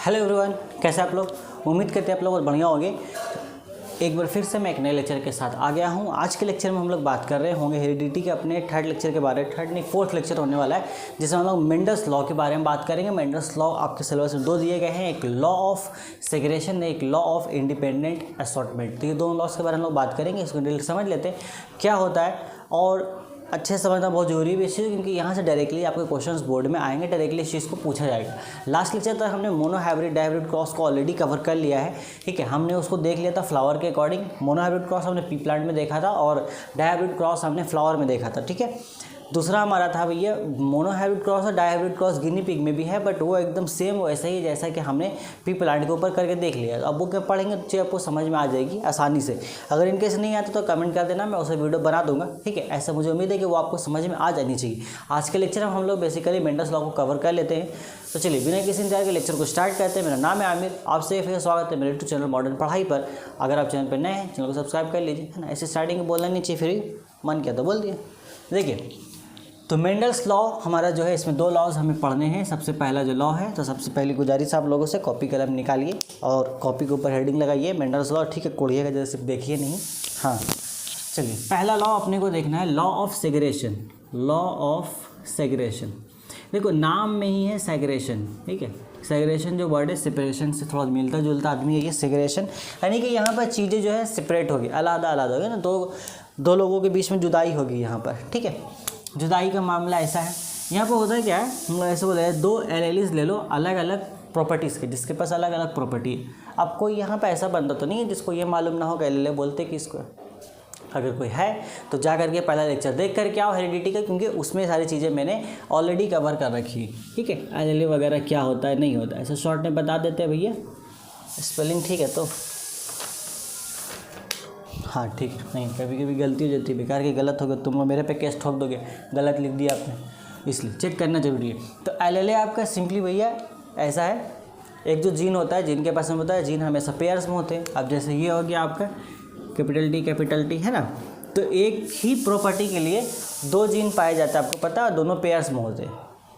Hello everyone, कैसे आप लोग। उम्मीद करते हैं आप लोग बहुत बढ़िया होंगे। एक बार फिर से मैं एक नए लेक्चर के साथ आ गया हूं। आज के लेक्चर में हम लोग बात कर रहे होंगे हेरिडिटी के अपने थर्ड लेक्चर के बारे में। थर्ड नहीं, फोर्थ लेक्चर होने वाला है, जिसमें हम लोग मेंडल्स लॉ के बारे में बात करेंगे। मेंडल्स लॉ आपके सिलेबस में दो दिए गए हैं, एक लॉ ऑफ सेग्रेगेशन, एक लॉ ऑफ इंडिपेंडेंट असॉर्टमेंट। तो ये दोनों लॉस के बारे में हम लोग बात करेंगे। इसको डिटेल समझ लेते हैं क्या होता है, और अच्छे से समझना बहुत जरूरी भी चीज़, क्योंकि यहाँ से डायरेक्टली आपके क्वेश्चंस बोर्ड में आएंगे, डायरेक्टली इस चीज़ को पूछा जाएगा। लास्ट लेक्चर तक हमने मोनो हाइब्रिड डाइब्रिड क्रॉस को ऑलरेडी कवर कर लिया है, ठीक है। हमने उसको देख लिया था फ्लावर के अकॉर्डिंग। मोनो हाइब्रिड क्रॉस हमने पी प्लांट में देखा था और डाइब्रिड क्रॉस हमने फ्लावर में देखा था, ठीक है। दूसरा हमारा था भैया मोनो हाइब्रिड क्रॉस और डाइब्रिड क्रॉस गिनी पिग में भी है, बट वो एकदम सेम वैसा ही जैसा कि हमने पी प्लांट के ऊपर करके देख लिया। अब वो क्या पढ़ेंगे तो आपको समझ में आ जाएगी आसानी से। अगर इनकेस नहीं आता तो कमेंट कर देना, मैं उसे वीडियो बना दूंगा, ठीक है। ऐसा मुझे उम्मीद है कि वो आपको समझ में आ जानी चाहिए। आज के लेक्चर में हम लोग बेसिकली मेंडल्स लॉ को कवर कर लेते हैं। तो चलिए बिना किसी इंतजार के लेक्चर को स्टार्ट करते हैं। मेरा नाम है आमिर, आपसे फिर स्वागत है मेरे यूट्यूब चैनल मॉडर्न पढ़ाई पर। अगर आप चैनल पर नए हैं, चैनल को सब्सक्राइब कर लीजिए, है ना। ऐसे स्टार्टिंग में बोलना नहीं चाहिए, फिर मन किया तो बोल दिया। देखिए, तो मेंडल्स लॉ हमारा जो है, इसमें दो लॉज हमें पढ़ने हैं। सबसे पहला जो लॉ है, तो सबसे पहली गुजारिश आप लोगों से कॉपी कलम निकालिए और कॉपी के ऊपर हेडिंग लगाइए मेंडल्स लॉ, ठीक है। कोड़िएगा जैसे सिर्फ देखिए नहीं, हाँ। चलिए, पहला लॉ अपने को देखना है, law of segregation. Law of segregation, देखो नाम में ही है सेग्रेगेशन, ठीक है। सेग्रेगेशन जो वर्ड है, सेपरेशन से थोड़ा मिलता जुलता आदमी है ये सेग्रेगेशन, यानी कि यहाँ पर चीज़ें जो है सेपरेट होगी, अलग अलग होगी ना, दो लोगों के बीच में जुदाई होगी यहाँ पर, ठीक है। जुदाई का मामला ऐसा है, यहाँ पर होता है क्या है, हम लोग ऐसे बोलते हैं दो एलएलईज ले लो अलग अलग प्रॉपर्टीज़ के, जिसके पास अलग अलग प्रॉपर्टी है। अब कोई यहाँ पे ऐसा बंदा तो नहीं है जिसको ये मालूम ना हो कि एलएलए बोलते किसको। अगर कोई है तो जा करके पहला लेक्चर देख कर क्या हो हेरिडिटी का, क्योंकि उसमें सारी चीज़ें मैंने ऑलरेडी कवर कर रखी है, ठीक है। एलएलए वगैरह क्या होता है नहीं होता है, ऐसे शॉर्ट में बता देते हैं भैया। स्पेलिंग ठीक है तो हाँ ठीक है, नहीं कभी कभी गलती हो जाती है, बेकार की गलत हो गया, तुम लोग मेरे पे केस ठोक दोगे, गलत लिख दिया आपने, इसलिए चेक करना जरूरी है। तो एलएलए आपका सिंपली भैया ऐसा है, एक जो जीन होता है, जीन के पास में होता है, जीन हमेशा पेयर्स में होते हैं। अब जैसे ये हो गया आपका कैपिटल टी है ना, तो एक ही प्रॉपर्टी के लिए दो जीन पाए जाते हैं, आपको पता है, दोनों पेयर्स में होते हैं,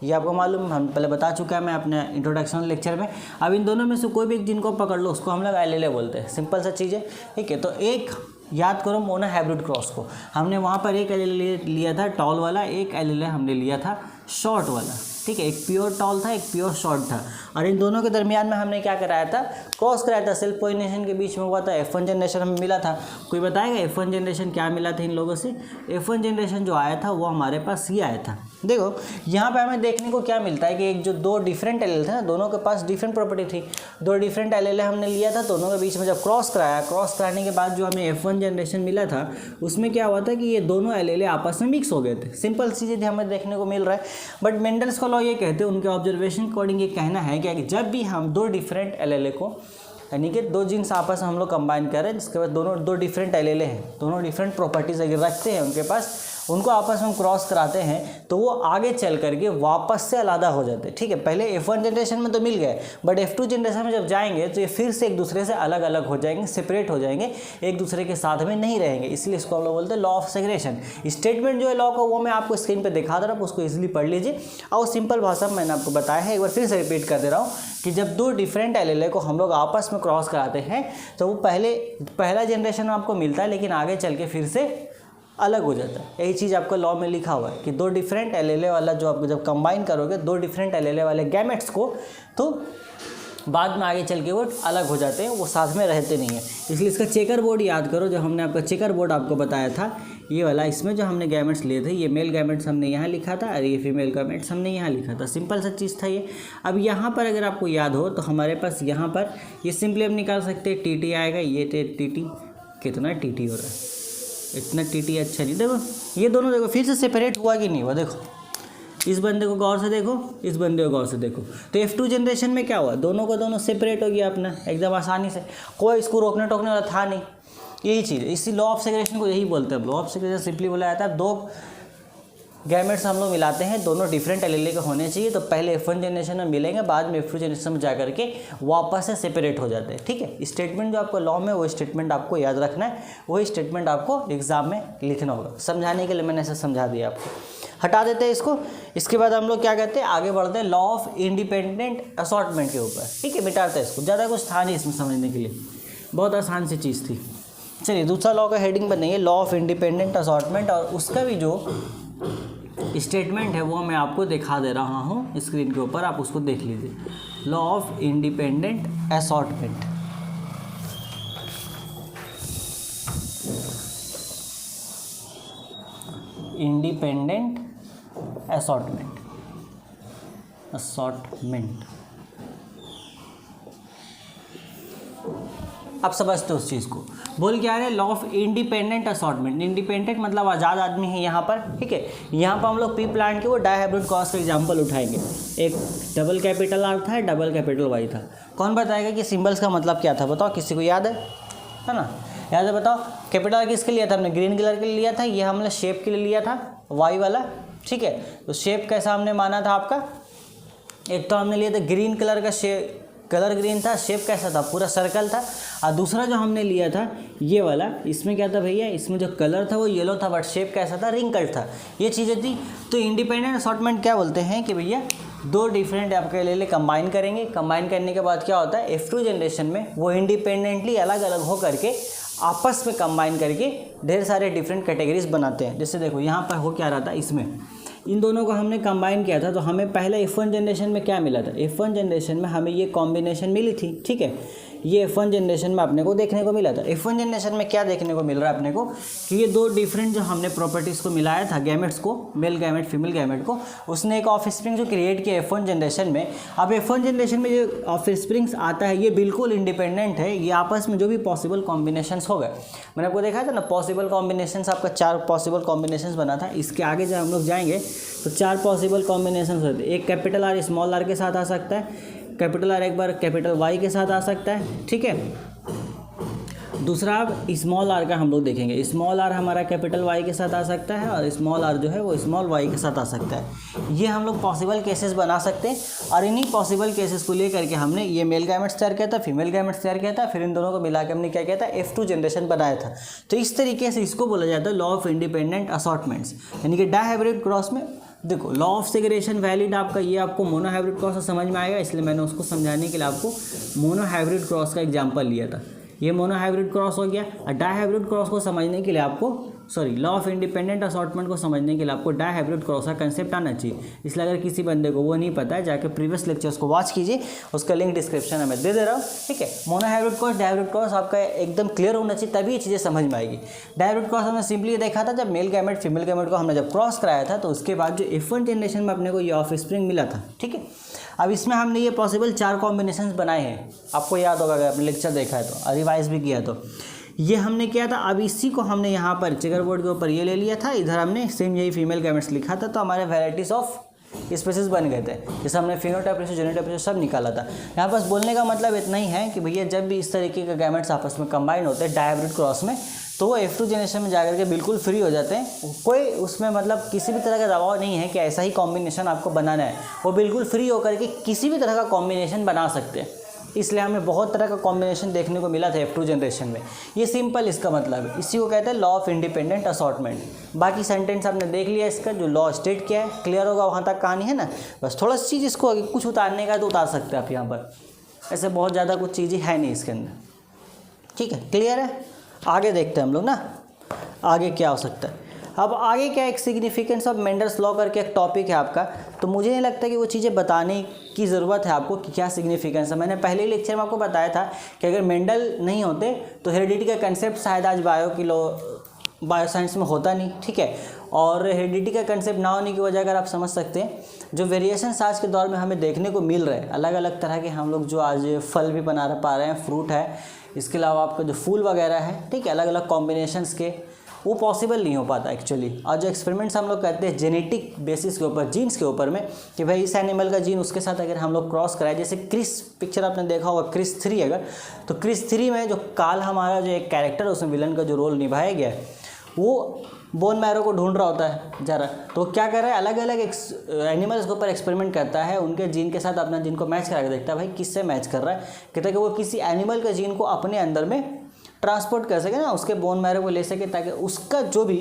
ये आपको मालूम, हम पहले बता चुका है मैं अपने इंट्रोडक्शन लेक्चर में। अब इन दोनों में से कोई भी एक जीन को पकड़ लो, उसको हम लोग एलएलए बोलते हैं, सिंपल सा चीज़ है, ठीक है। तो एक याद करो मोनो हाइब्रिड क्रॉस को, हमने वहाँ पर एक एलएलए लिया था टॉल वाला, एक एलएलए हमने लिया था शॉर्ट वाला, ठीक है। एक प्योर टॉल था, एक प्योर शॉर्ट था, और इन दोनों के दरमियान में हमने क्या कराया था, क्रॉस कराया था। सेल्फ पोलिनेशन के बीच में हुआ था, F1 जनरेशन हमें मिला था। कोई बताएगा F1 जनरेशन क्या मिला था इन लोगों से? F1 जनरेशन जो आया था वो हमारे पास ये आया था। देखो यहाँ पे हमें देखने को क्या मिलता है कि एक जो दो डिफरेंट एलएलए थे ना, दोनों के पास डिफरेंट प्रॉपर्टी थी। दो डिफरेंट एलएलए हमने लिया था, दोनों के बीच में जब क्रॉस कराया, क्रॉस कराने के बाद जो हमें F1 जनरेशन मिला था, उसमें क्या हुआ था कि ये दोनों एलएलए आपस में मिक्स हो गए थे। सिंपल चीज़ें हमें देखने को मिल रहा है, बट मेंडल्स का लॉ ये कहते हैं, उनके ऑब्जर्वेशन के अकॉर्डिंग ये कहना है कि जब भी हम दो डिफरेंट एलएलए को, यानी कि दो जीन्स आपस में हम लोग कंबाइन कर रहे हैं, जिसके बाद दोनों दो डिफरेंट एलएलए हैं, दोनों डिफरेंट प्रॉपर्टीज अगर रखते हैं उनके पास, उनको आपस में क्रॉस कराते हैं, तो वो आगे चल करके वापस से अलग हो जाते हैं, ठीक है। पहले F1 जनरेशन में तो मिल गए, बट F2 जनरेशन में जब जाएंगे तो ये फिर से एक दूसरे से अलग अलग हो जाएंगे, सेपरेट हो जाएंगे, एक दूसरे के साथ में नहीं रहेंगे। इसलिए इसको हम लोग बोलते हैं लॉ ऑफ सेग्रेगेशन। स्टेटमेंट जो है लॉ का वो मैं आपको स्क्रीन पर दिखा दे रहा हूँ, उसको ईजिली पढ़ लीजिए। और सिंपल भाषा में मैंने आपको बताया है, एक बार फिर से रिपीट कर दे रहा हूँ कि जब दो डिफरेंट एलएलए को हम लोग आपस में क्रॉस कराते हैं, तो वो पहला जनरेशन आपको मिलता है, लेकिन आगे चल के फिर से अलग हो जाता है। यही चीज़ आपको लॉ में लिखा हुआ है कि दो डिफरेंट एलएलए वाला जो आप जब कंबाइन करोगे दो डिफरेंट एलएलए वाले गैमेट्स को, तो बाद में आगे चल के वो अलग हो जाते हैं, वो साथ में रहते नहीं हैं। इसलिए इसका चेकर बोर्ड याद करो, जो हमने आपका चेकर बोर्ड आपको बताया था ये वाला, इसमें जो हमने गैमेट्स लिए थे, ये मेल गैमेट्स हमने यहाँ लिखा था और ये फीमेल गैमेट्स हमने यहाँ लिखा था। सिंपल सा चीज़ था ये। अब यहाँ पर अगर आपको याद हो तो हमारे पास यहाँ पर ये सिंपली हम निकाल सकते हैं, टी आएगा, ये टी कितना टी हो रहा है, इतना टी अच्छा नहीं। देखो ये दोनों देखो फिर से सेपरेट हुआ कि नहीं हुआ, देखो इस बंदे को गौर से देखो, इस बंदे को गौर से देखो। तो F2 जनरेशन में क्या हुआ, दोनों को दोनों सेपरेट हो गया अपना एकदम आसानी से, कोई इसको रोकने टोकने वाला था नहीं। यही चीज़ है, इसी लॉ ऑफ सेग्रेगेशन को यही बोलते हैं। लॉ ऑफ सेग्रेगेशन सिंपली बोला जाता है, दो गैमेट्स हम लोग मिलाते हैं, दोनों डिफरेंट एलएलए के होने चाहिए, तो पहले F1 जनरेशन में मिलेंगे, बाद में F2 जनरेशन में जाकर के वापस से सेपरेट हो जाते हैं, ठीक है। स्टेटमेंट जो आपको लॉ में, वो स्टेटमेंट आपको याद रखना है, वही स्टेटमेंट आपको एग्जाम में लिखना होगा। समझाने के लिए मैंने ऐसा समझा दिया आपको। हटा देते हैं इसको। इसके बाद हम लोग क्या कहते हैं, आगे बढ़ते हैं लॉ ऑफ इंडिपेंडेंट असॉर्टमेंट के ऊपर। ठीक है, मिटाते हैं इसको, ज़्यादा कुछ था नहीं इसमें समझने के लिए, बहुत आसान सी चीज़ थी। चलिए दूसरा लॉ का हेडिंग बनाइए लॉ ऑफ इंडिपेंडेंट असॉर्टमेंट, और उसका भी जो स्टेटमेंट है वो मैं आपको दिखा दे रहा हूँ स्क्रीन के ऊपर, आप उसको देख लीजिए। Law of independent assortment, independent assortment, assortment आप समझते हो उस चीज़ को। बोल क्या है, law of independent assortment. Independent मतलब आज़ाद आदमी है यहाँ पर। ठीक है, यहाँ पर हम लोग पी प्लांट के वो डायहाइब्रिड क्रॉस का एग्जांपल उठाएंगे। एक डबल कैपिटल आर था, डबल कैपिटल वाई था। कौन बताएगा कि सिंबल्स का मतलब क्या था, बताओ, किसी को याद है ना? याद है, बताओ। कैपिटल आर किसके लिया था हमने, ग्रीन कलर के लिए लिया था, ये हमने शेप के लिए लिया था वाई वाला। ठीक है, तो शेप कैसा हमने माना था आपका, एक तो हमने लिया था ग्रीन कलर का शेप, कलर ग्रीन था, शेप कैसा था, पूरा सर्कल था। और दूसरा जो हमने लिया था ये वाला, इसमें क्या था भैया, इसमें जो कलर था वो येलो था, बट शेप कैसा था, रिंकल्ड था। ये चीज़ें थी। तो इंडिपेंडेंट असॉर्टमेंट क्या बोलते हैं कि भैया दो डिफरेंट आपके ले कंबाइन करेंगे। कंबाइन करने के बाद क्या होता है, F2 जनरेशन में वो इंडिपेंडेंटली अलग अलग हो करके आपस में कंबाइन करके ढेर सारे डिफरेंट कैटेगरीज बनाते हैं। जैसे देखो यहाँ पर हो क्या रहा था, इसमें इन दोनों को हमने कंबाइन किया था, तो हमें पहले F1 जनरेशन में क्या मिला था, F1 जनरेशन में हमें ये कॉम्बिनेशन मिली थी। ठीक है, ये F1 जनरेशन में अपने को देखने को मिला था। F1 जनरेशन में क्या देखने को मिल रहा है अपने को कि ये दो डिफरेंट जो हमने प्रॉपर्टीज़ को मिलाया था, गैमेट्स को, मेल गैमेट फीमेल गैमेट को, उसने एक ऑफस्प्रिंग जो क्रिएट किया F1 जनरेशन में। अब F1 जनरेशन में जो ऑफस्प्रिंग्स आता है ये बिल्कुल इंडिपेंडेंट है, ये आपस में जो भी पॉसिबल कॉम्बिनेशंस हो गए, मैंने आपको देखा था ना, पॉसिबल कॉम्बिनेशंस आपका 4 पॉसिबल कॉम्बिनेशंस बना था। इसके आगे जब हम लोग जाएंगे तो 4 पॉसिबल कॉम्बिनेशंस होते हैं। एक कैपिटल आर स्मॉल आर के साथ आ सकता है, कैपिटल आर एक बार कैपिटल वाई के साथ आ सकता है। ठीक है, दूसरा अब स्मॉल आर का हम लोग देखेंगे, स्मॉल आर हमारा कैपिटल वाई के साथ आ सकता है, और स्मॉल आर जो है वो स्मॉल वाई के साथ आ सकता है। ये हम लोग पॉसिबल केसेस बना सकते हैं, और इन्हीं पॉसिबल केसेस को लेकर के हमने ये मेल गैमेट्स तैयार किया था, फीमेल गैमेट्स तैयार किया था, फिर इन दोनों को मिला के हमने क्या किया था, F2 जनरेशन बनाया था। तो इस तरीके से इसको बोला जाता है लॉ ऑफ इंडिपेंडेंट असॉर्टमेंट्स, यानी कि डायहाइब्रिड क्रॉस में। देखो लॉ ऑफ सेग्रेगेशन वैलिड आपका ये आपको मोनोहाइब्रिड क्रॉस से समझ में आएगा, इसलिए मैंने उसको समझाने के लिए आपको मोनोहाइब्रिड क्रॉस का एग्जांपल लिया था। ये मोनोहाइब्रिड क्रॉस हो गया। और डायहाइब्रिड क्रॉस को समझने के लिए आपको लॉ ऑफ इंडिपेंडेंट असॉर्टमेंट को समझने के लिए आपको डायहाइब्रिड क्रॉस का कंसेप्ट आना चाहिए। इसलिए अगर किसी बंदे को वो नहीं पता है, जाके प्रीवियस लेक्चर्स को वॉच कीजिए, उसका लिंक डिस्क्रिप्शन में मैं दे रहा हूँ। ठीक है, मोनोहाइब्रिड क्रॉस डायहाइब्रिड क्रॉस आपका एकदम क्लियर होना चाहिए, तभी ये चीज़ें समझ में आएगी। डायहाइब्रिड क्रॉस हमने सिंपली देखा था, जब मेल गैमेट फीमेल गैमेट को हमने जब क्रॉस कराया था, तो उसके बाद जो F1 जनरेशन में अपने को ये ऑफस्प्रिंग मिला था। ठीक है, अब इसमें हमने ये पॉसिबल 4 कॉम्बिनेशंस बनाए हैं, आपको याद होगा अगर आपने लेक्चर देखा है तो, रिवाइज भी किया तो। ये हमने किया था, अब इसी को हमने यहाँ पर चेकर बोर्ड के ऊपर ये ले लिया था, इधर हमने सेम यही फीमेल गैमेट्स लिखा था, तो हमारे वैराइटीज़ ऑफ स्पेसिस बन गए थे। जैसे हमने फिनोटाइप रेशियो, जेनोटाइप रेशियो सब निकाला था। यहाँ पास बोलने का मतलब इतना ही है कि भैया जब भी इस तरीके के गैमेट्स आपस में कंबाइन होते हैं डायहाइब्रिड क्रॉस में, तो वो F2 जनरेशन में जाकर के बिल्कुल फ्री हो जाते हैं। कोई उसमें मतलब किसी भी तरह का दबाव नहीं है कि ऐसा ही कॉम्बिनेशन आपको बनाना है, वो बिल्कुल फ्री होकर के किसी भी तरह का कॉम्बिनेशन बना सकते हैं। इसलिए हमें बहुत तरह का कॉम्बिनेशन देखने को मिला था F2 जनरेशन में। ये सिंपल इसका मतलब है, इसी को कहते हैं लॉ ऑफ इंडिपेंडेंट असॉर्टमेंट। बाकी सेंटेंस आपने देख लिया, इसका जो लॉ स्टेट किया है, क्लियर होगा वहाँ तक कहानी है ना। बस थोड़ा सी चीज़ इसको आगे कुछ उतारने का तो उतार सकते हैं आप यहाँ पर, ऐसे बहुत ज़्यादा कुछ चीज़ें है नहीं इसके अंदर। ठीक है, क्लियर है। आगे देखते हैं हम लोग ना, आगे क्या हो सकता है। अब आगे क्या, एक सिग्निफिकेंस ऑफ मेंडल्स लॉ करके एक टॉपिक है आपका, तो मुझे नहीं लगता कि वो चीज़ें बताने की ज़रूरत है आपको कि क्या सिग्निफिकेंस है। मैंने पहले ही लेक्चर में आपको बताया था कि अगर मेंडल नहीं होते तो हेरिडिटी का कंसेप्ट शायद आज बायोसाइंस में होता नहीं। ठीक है, और हेरिडिटी का कंसेप्ट ना होने की वजह अगर आप समझ सकते हैं, जो वेरिएशंस आज के दौर में हमें देखने को मिल रहे हैं, अलग अलग तरह के हम लोग जो आज फल भी बना पा रहे हैं, फ्रूट है, इसके अलावा आपका जो फूल वगैरह है, ठीक है, अलग अलग कॉम्बिनेशंस के, वो पॉसिबल नहीं हो पाता एक्चुअली। और जो एक्सपेरिमेंट्स हम लोग करते हैं जेनेटिक बेसिस के ऊपर, जीन्स के ऊपर में, कि भाई इस एनिमल का जीन उसके साथ अगर हम लोग क्रॉस कराए, जैसे क्रिस पिक्चर आपने देखा होगा क्रिस 3, अगर तो क्रिस 3 में जो काल हमारा जो एक कैरेक्टर है उसमें विलन का जो रोल निभाया गया है, वो बोन मैरो को ढूंढ रहा होता है जरा, तो क्या कर रहा है, अलग अलग एनिमल्स के ऊपर एक्सपेरिमेंट करता है, उनके जीन के साथ अपना जीन को मैच करा के देखता है, भाई किससे मैच कर रहा है। कहता है कि वो किसी एनिमल के जीन को अपने अंदर में ट्रांसपोर्ट कर सके ना, उसके बोन मैरो को ले सके, ताकि उसका जो भी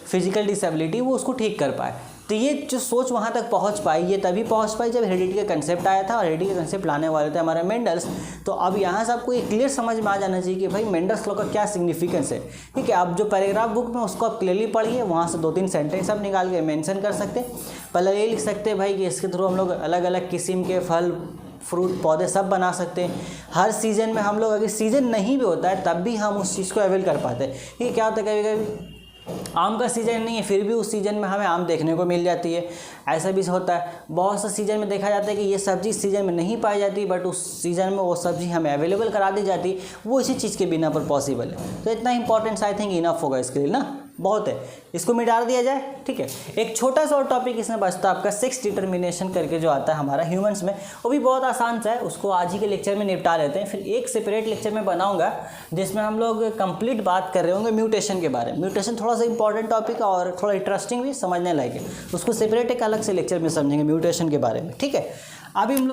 फिजिकल डिसेबिलिटी वो उसको ठीक कर पाए। तो ये जो सोच वहाँ तक पहुँच पाई, ये तभी पहुँच पाई जब हेरिडिटी का कंसेप्ट आया था, और हेरिडिटी का कंसेप्ट लाने वाले थे हमारे मेंडल्स। तो अब यहाँ से आपको ये क्लियर समझ में आ जाना चाहिए कि भाई मेंडल्स लॉ का क्या सिग्निफिकेंस है। ठीक है, आप जो पैराग्राफ बुक में उसको आप क्लियरली पढ़िए, वहाँ से 2-3 सेंटेंस आप निकाल के मेंशन कर सकते हैं। पहले ये लिख सकते हैं भाई कि इसके थ्रू हम लोग अलग अलग किस्म के फल, फ्रूट, पौधे सब बना सकते हैं। हर सीज़न में हम लोग, अगर सीज़न नहीं भी होता है तब भी हम उस चीज़ को अवेल कर पाते हैं। ये क्या होता है, कभी कभी आम का सीज़न नहीं है फिर भी उस सीज़न में हमें आम देखने को मिल जाती है, ऐसा भी होता है। बहुत सा सीज़न में देखा जाता है कि ये सब्ज़ी सीज़न में नहीं पाई जाती, बट उस सीज़न में वो सब्ज़ी हमें अवेलेबल करा दी जाती, वो इसी चीज़ के बिना पर पॉसिबल है। तो इतना इंपॉर्टेंस आई थिंक इनफ होगा इसके लिए ना, बहुत है, इसको मिटा दिया जाए। ठीक है, एक छोटा सा और टॉपिक इसमें बचता है आपका सेक्स डिटर्मिनेशन करके जो आता है हमारा ह्यूमंस में, वो भी बहुत आसान सा है, उसको आज ही के लेक्चर में निपटा लेते हैं। फिर एक सेपरेट लेक्चर में बनाऊंगा जिसमें हम लोग कंप्लीट बात कर रहे होंगे म्यूटेशन के बारे में। म्यूटेशन थोड़ा सा इंपॉर्टेंट टॉपिक है और थोड़ा इंटरेस्टिंग भी, समझने लायक है, उसको सेपरेट एक अलग से लेक्चर में समझेंगे म्यूटेशन के बारे में। ठीक है, अभी हम लोग